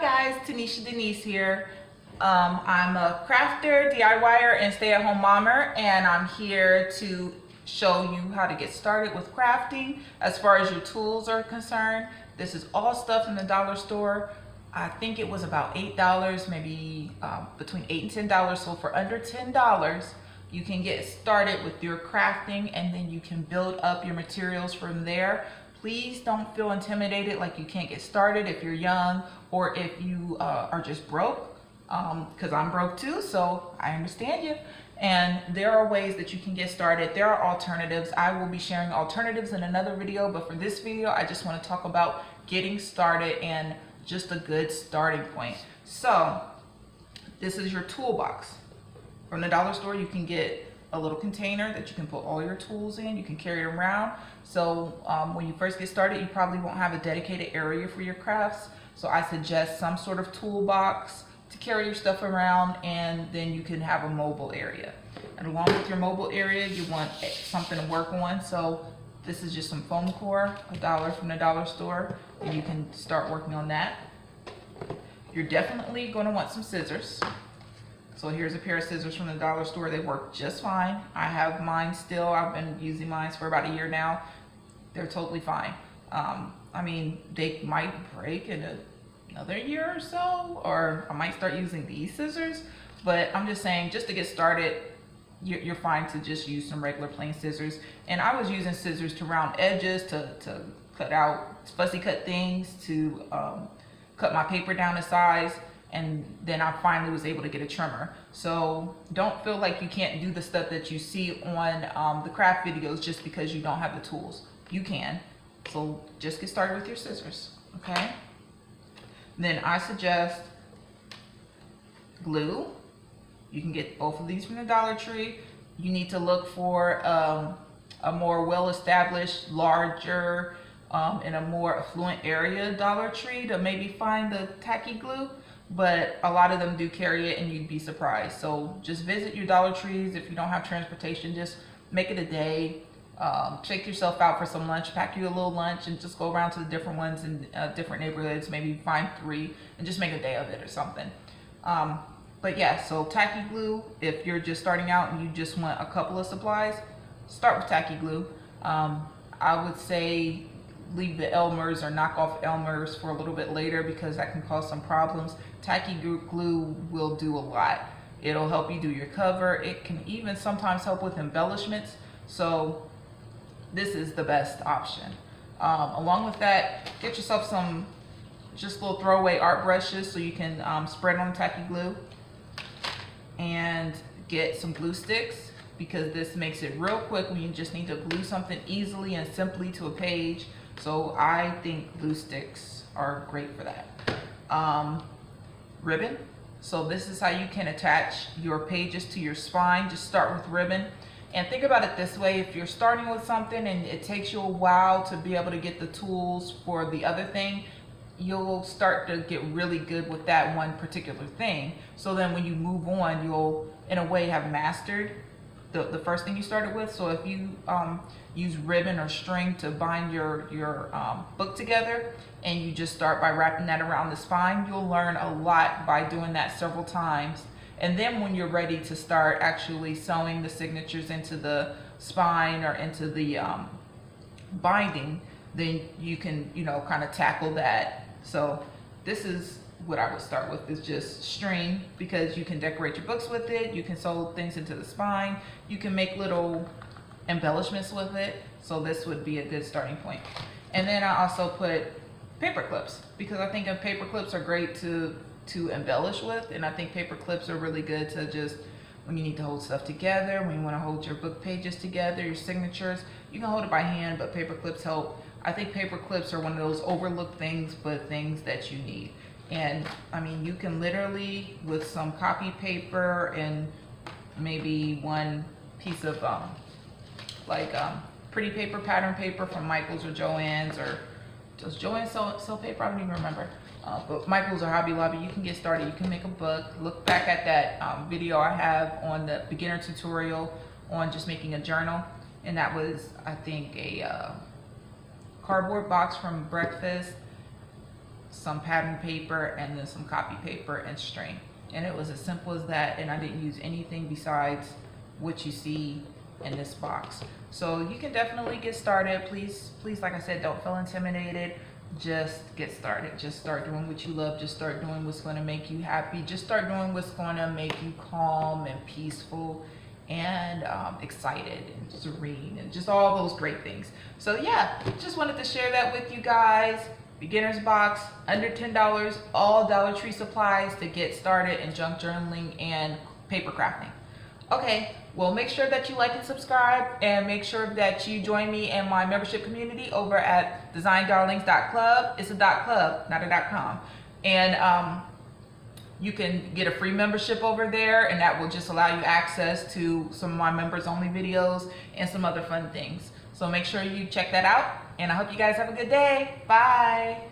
Hi guys, Tanisha Denise here. I'm a crafter, DIYer, and stay-at-home mommer, and I'm here to show you how to get started with crafting as far as your tools are concerned. This is all stuff in the dollar store. I think it was about $8, maybe between $8 and $10. So for under $10, you can get started with your crafting, and then you can build up your materials from there. Please don't feel intimidated like you can't get started if you're young or if you are just broke, because I'm broke too, so I understand you. And there are ways that you can get started. There are alternatives. I will be sharing alternatives in another video, but for this video, I just want to talk about getting started and just a good starting point. So this is your toolbox. From the dollar store, you can get a little container that you can put all your tools in. You can carry it around. So when you first get started, you probably won't have a dedicated area for your crafts. So I suggest some sort of toolbox to carry your stuff around, and then you can have a mobile area. And along with your mobile area, you want something to work on. So this is just some foam core, $1 from the dollar store, and you can start working on that. You're definitely going to want some scissors. So here's a pair of scissors from the dollar store. They work just fine. I have mine still. I've been using mine for about a year now. They're totally fine. I mean, they might break in another year or so, or I might start using these scissors, but I'm just saying, just to get started, you're fine to just use some regular plain scissors. And I was using scissors to round edges, to cut out fussy cut things, to cut my paper down to size. And then I finally was able to get a trimmer. So don't feel like you can't do the stuff that you see on the craft videos just because you don't have the tools. You can. So just get started with your scissors, okay? Then I suggest glue. You can get both of these from the Dollar Tree. You need to look for a more well-established, larger, in a more affluent area Dollar Tree to maybe find the tacky glue. But a lot of them do carry it, and you'd be surprised. So just visit your Dollar Trees. If you don't have transportation, just make it a day. Take yourself out for some lunch, pack you a little lunch, and just go around to the different ones in different neighborhoods. Maybe find 3 and just make a day of it or something. But yeah, so tacky glue, if you're just starting out and you just want a couple of supplies, start with tacky glue. I would say leave the Elmer's or knock off Elmer's for a little bit later, because that can cause some problems. Tacky glue will do a lot. It'll help you do your cover. It can even sometimes help with embellishments. So this is the best option. Along with that, get yourself some just little throwaway art brushes so you can spread on tacky glue, and get some glue sticks, because this makes it real quick when you just need to glue something easily and simply to a page. So I think glue sticks are great for that. Ribbon. So this is how you can attach your pages to your spine. Just start with ribbon. And think about it this way: if you're starting with something and it takes you a while to be able to get the tools for the other thing, you'll start to get really good with that one particular thing. So then when you move on, you'll in a way have mastered the first thing you started with. So if you use ribbon or string to bind your book together, and you just start by wrapping that around the spine, you'll learn a lot by doing that several times. And then when you're ready to start actually sewing the signatures into the spine or into the binding, then you can, kind of tackle that. So this is what I would start with, is just string, because you can decorate your books with it. You can sew things into the spine. You can make little embellishments with it. So this would be a good starting point. And then I also put paper clips, because I think paper clips are great to embellish with. And I think paper clips are really good to just, when you need to hold stuff together, when you want to hold your book pages together, your signatures, you can hold it by hand, but paper clips help. I think paper clips are one of those overlooked things, but things that you need. And I mean, you can literally, with some copy paper and maybe one piece of pretty paper, pattern paper from Michaels or Joann's, or does Joann sell paper? I don't even remember. But Michaels or Hobby Lobby, you can get started. You can make a book. Look back at that video I have on the beginner tutorial on just making a journal. And that was, I think, a cardboard box from breakfast some pattern paper, and then some copy paper and string. And it was as simple as that, and I didn't use anything besides what you see in this box. So you can definitely get started. Please, like I said, don't feel intimidated. Just get started. Just start doing what you love. Just start doing what's going to make you happy. Just start doing what's going to make you calm and peaceful and excited and serene and just all those great things. So yeah, just wanted to share that with you guys. Beginner's box, under $10, all Dollar Tree supplies to get started in junk journaling and paper crafting. Okay, well, make sure that you like and subscribe, and make sure that you join me in my membership community over at designdarlings.club. It's a .club, not a .com. And you can get a free membership over there, and that will just allow you access to some of my members only videos and some other fun things. So make sure you check that out, and I hope you guys have a good day. Bye.